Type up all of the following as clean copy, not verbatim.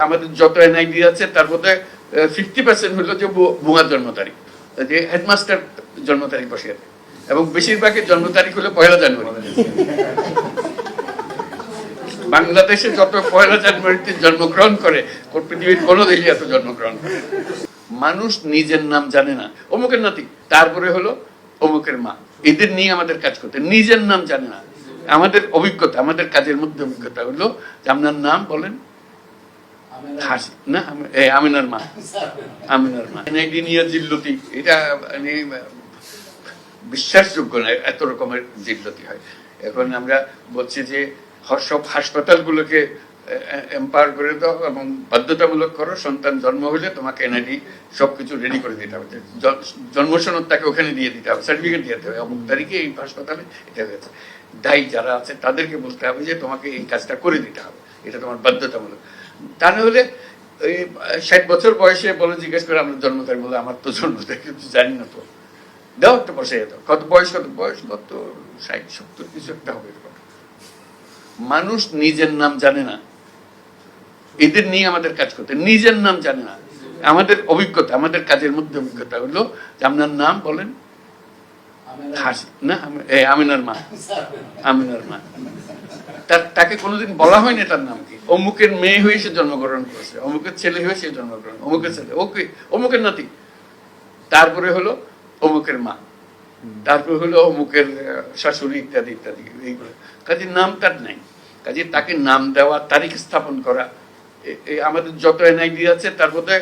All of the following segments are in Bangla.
আমাদের যত এনআইডি আছে তার মধ্যে 50% হলো যে ভুয়া জন্ম তারিখ, যে হেডমাস্টার জন্ম তারিখ বসে আছে, এবং বেশিরভাগের জন্ম তারিখ হলো 1 জানুয়ারি। বাংলাদেশে যত 1 জানুয়ারিতে জন্মগ্রহণ করে পৃথিবীর কোনো দেশে এত জন্মগ্রহণ করে। মানুষ নিজের নাম জানে না, অমুকের নাতি, তারপরে হলো অমুকের মা। এদের নিয়ে আমাদের কাজ করতে, নিজের নাম জানে না। আমাদের অভিজ্ঞতা, আমাদের কাজের মধ্যে অভিজ্ঞতা হলো যে আপনার নাম বলেন না, আমিনার মা, আমিনার মা। এনআইডি নিয়ে জিল্লতি, এটা বিশ্বাসযোগ্য না, এত রকমের জিল্লতি হয়। এখন আমরা বলছি যে সব হাসপাতালগুলোকে এম্পাওয়ার করে দাও এবং বাধ্যতামূলক করো, সন্তান জন্ম হলে তোমাকে এনআইডি সবকিছু রেডি করে দিতে হবে, জন্ম সনদ তাকে ওখানে দিয়ে দিতে হবে, সার্টিফিকেট দিতে হবে, অমুক তারিখে এই হাসপাতালে এটা হয়েছে। দায়ী যারা আছে তাদেরকে বলতে হবে যে তোমাকে এই কাজটা করে দিতে হবে, এটা তোমার বাধ্যতামূলক। তা না হলে ওই 60 বছর বয়সে বলে জিজ্ঞেস করে আমরা জন্ম তারিখ, বলে আমার তো জন্ম তারিখ কিছু জানি না, তো দাও একটা বসে যেত, কত বয়স কত 60 70 কিছু একটা হবে। মানুষ নিজের নাম জানে না, এদের নিয়ে আমাদের কাজ করতে, নিজের নাম জানে না। আমাদের অভিজ্ঞতা, আমাদের কাজের মধ্যে অভিজ্ঞতা হলো যে আপনার নাম বলেন না, আমিনার মা, আমিনার মা। তাকে কোনোদিন বলা হয়নি তার নাম কি, অমুকের মেয়ে হয়ে সে জন্মগ্রহণ করেছে, অমুকের ছেলে হয়ে সে জন্মগ্রহণ, অমুকের ছেলে, ওকে অমুকের নাতি, তারপরে হলো অমুকের মা, তারপরে হলো অমুকের শাশুড়ি, ইত্যাদি ইত্যাদি। এইগুলো কাজে নাম তার নাই। কাজে তাকে নাম দেওয়া, তারিখ স্থাপন করা, আমাদের যত এনআইডি আছে তার মধ্যে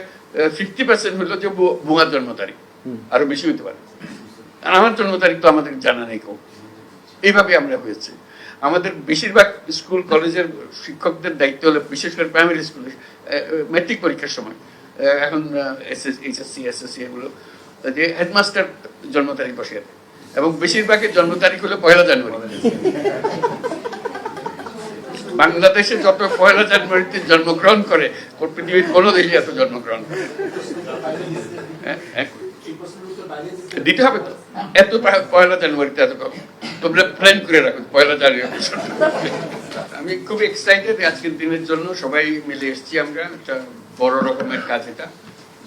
50% হলো যে ভুয়া জন্ম তারিখ, আরো বেশি হইতে পারে। আর আমার জন্ম তারিখ তো আমাদের জানা নেই কেউ। এইভাবে আমরা হয়েছে। আমাদের বেশিরভাগ স্কুল কলেজের শিক্ষকদের দায়িত্ব হলো, বিশেষ করে প্রাইমারি স্কুলে ম্যাট্রিক পরীক্ষার সময়, এখন এইচএসসি এসএসসি এগুলো, যে হেডমাস্টার জন্ম তারিখ বসে আছে, এবং বেশিরভাগের জন্ম তারিখ হলো 1 জানুয়ারি। বাংলাদেশে যত 1 জানুয়ারিতে জন্মগ্রহণ করে পৃথিবীর কোনো দেশে এত জন্মগ্রহণ করে। দিতে হবে তো, এত 1 জানুয়ারিতে এত কম, তোমরা প্ল্যান করে রাখো 1 জানুয়ারি। আমি খুব এক্সাইটেড আজকের দিনের জন্য। সবাই মিলে এসেছি আমরা, একটা বড় রকমের কাজ এটা,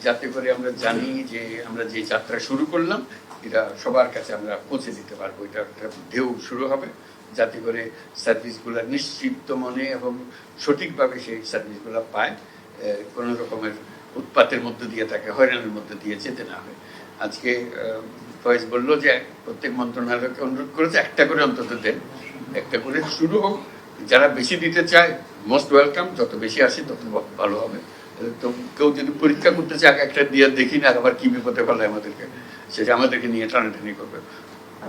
যাতে করে আমরা জানি যে আমরা যে যাত্রা শুরু করলাম এটা সবার কাছে আমরা পৌঁছে দিতে পারবো। এটা একটা ঢেউ শুরু হবে, যাতে করে সার্ভিসগুলো নিশ্চিত মনে এবং সঠিকভাবে সেই সার্ভিসগুলো পায়, কোনো রকমের উৎপাতের মধ্যে দিয়ে তাকে হয়রানির মধ্যে দিয়ে যেতে না হয়। আজকে ফয়েজ বললো যে প্রত্যেক মন্ত্রণালয়কে অনুরোধ করেছে একটা করে অন্তত দেন, একটা করে শুরু হোক। যারা বেশি দিতে চায় মোস্ট ওয়েলকাম, যত বেশি আসে তত ভালো হবে। তো কেউ যদি পরীক্ষা করতে চায় একটা দিয়ে দেখি না আবার কি বিপদে ফেলে আমাদেরকে, সেটা আমাদেরকে নিয়ে টানাটানি করবে,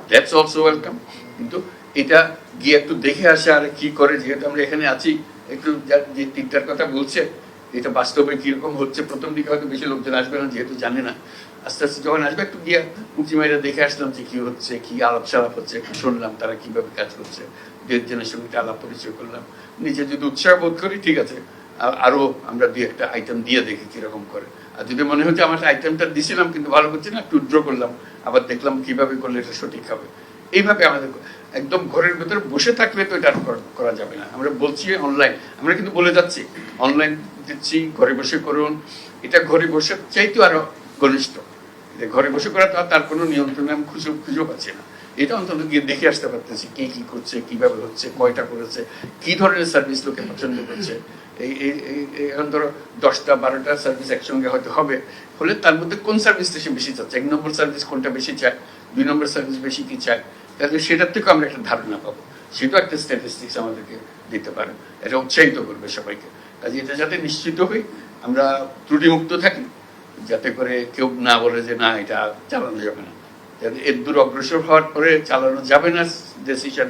দ্যাটস অলসো ওয়েলকাম। কিন্তু এটা গিয়ে একটু দেখে আসে আর কি করে, যেহেতু আমরা এখানে আছি, একটু যে 3টার কথা বলছে এটা বাস্তবে কিরকম হচ্ছে, প্রথম দিকে হয়তো বেশি লোকজন আসবে না, যেহেতু জানে না। আস্তে আস্তে যখন আসবে একটু গিয়ে উঁচি মাইরা দেখে আসলাম যে কি হচ্ছে, কি আলাপ সালাপ হচ্ছে, একটু শুনলাম তারা কিভাবে কাজ করছে, দু একজনের সঙ্গে আলাপ পরিচয় করলাম। নিজে যদি উৎসাহ বোধ করি ঠিক আছে, আরো আমরা 2-1টা আইটেম দিয়ে দেখি কিরকম করে। আর যদি মনে হচ্ছে আমার আইটেমটা দিছিলাম কিন্তু ভালো করছে না, একটু উইথড্র করলাম, আবার দেখলাম কিভাবে করলে এটা সঠিক হবে। এইভাবে আমাদের একদম ঘরের ভেতরে বসে থাকলে তো এটা করা যাবে না। আমরা বলছি অনলাইন, আমরা কিন্তু বলে যাচ্ছি অনলাইন দিচ্ছি, ঘরে বসে করুন। এটা ঘরে বসে চাইতো আরো ঘনিষ্ঠ, ঘরে বসে করা তো তার কোনো নিয়ন্ত্রণ আমি খুঁজেও পাচ্ছি না। এটা অন্তত গিয়ে দেখে আসতে পারতেছি কে কি করছে, কিভাবে হচ্ছে, কয়টা করেছে, কি ধরনের সার্ভিস লোকে পছন্দ করছে। এখন ধরো 10টা 12টা সার্ভিস একসঙ্গে হয়তো হবে, হলে তার মধ্যে কোন সার্ভিসটা সে বেশি চাচ্ছে, 1 নম্বর সার্ভিস কোনটা বেশি চায়, 2 নম্বর সার্ভিস বেশি কি চায়, তাহলে সেটার থেকে আমরা একটা ধারণা পাবো। সেটাও একটা স্ট্যাটিস্টিক্স আমাদেরকে দিতে পারে, এটা উৎসাহিত করবে সবাইকে। কাজে এটা যাতে নিশ্চিত হই আমরা ত্রুটিমুক্ত থাকি, যাতে করে কেউ না বলে যে না এটা চালানো যাবে না। এর দূর অগ্রসর হওয়ার পরে চালানো যাবে না decision,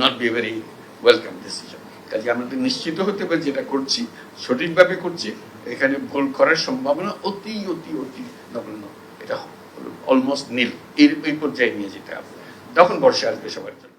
not be very welcome decision. কাজে আমাদের নিশ্চিত হতে হবে যেটা করছি সঠিকভাবে করছি, এখানে ভুল করার সম্ভাবনা অতি অতি অতি নগণ্য, এটা অলমোস্ট নীল। এই পর্যায়ে নিয়ে যেতে হবে, তখন বর্ষা আসবে সবার জন্য।